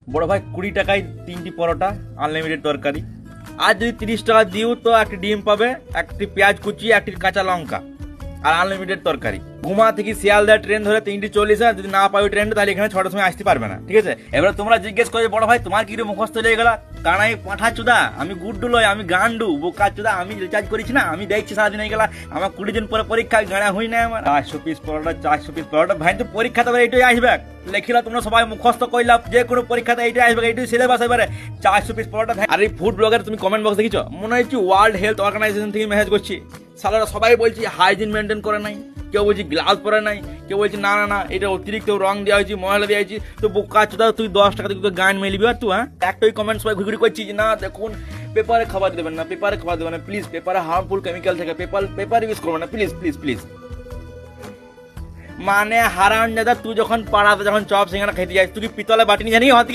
বড় ভাই 20 টাকায় 3টি পরোটা আনলিমিটেড তরকারি। আর যদি 30 টাকা দিও তো একটি ডিম পাবে, একটি পেঁয়াজ কুচি, একটি কাঁচা লঙ্কা আর আনলিমিটেড তরকারি। ঘুমা থেকে শিয়ালদা ট্রেন ধরে 3:40, যদি না পাই ট্রেনটা তাহলে এখানে 6টার সময় আসতে পারবে না, ঠিক আছে? এবার তোমরা জিজ্ঞেস করবে বড় ভাই তোমার কি মুখস্থ লেগে গেল? কানাই পাঠা চুদা, আমি গুড্ডু লয়, আমি গান্ডু বোকা চুদা, আমি রিচার্জ করেছি না, আমি দেখছি সারাদিন হয়ে গেল, আমার 20 দিন পরে পরীক্ষায় গাড়া হই না আমার। 400 পিস পরোটা, 400 পিস পরোটা, ভাই তো পরীক্ষাতে এইটাই আসবে, লেখিলা তোমরা সবাই মুখস্থ কইলা যে কোনো পরীক্ষাতে এইটাই আসবে, এইটাই সিলেবাস এবারে 400 পিস পরোটা। আর এই ফুড ব্লগার তুমি কমেন্ট বক্স দেখিছো, মনে হচ্ছে ওয়ার্ল্ড হেলথ অর্গানাইজেশন থেকে মেসেজ করছি। সালারা সবাই বলছি হাইজিন মেনটেন করে নাই, কেউ বলছি গ্লাভস পরে নাই, কেউ বলছি না না না এটা অতিরিক্ত রং দেওয়া হয়েছে, ময়লা দেওয়া হয়েছে। তো বোকা চোদা তুই 10 টাকা দিয়ে গান মেলিবি আর তুই? হ্যাঁ, একটাই কমেন্ট সবাই ঘুরি করছি যে না দেখুন পেপারে খাবার দেবেন না, পেপারে খাবার দেবেন না প্লিজ, পেপারে হার্মফুল কেমিক্যাল থাকে, পেপার ইউজ করবেন না প্লিজ প্লিজ প্লিজ। মানে হারান দাদা, তুই যখন পাড়াতে যখন চপ সিঙ্গারা খেতে যাস তুই কি পিতলে বাটি নিয়ে জানি হত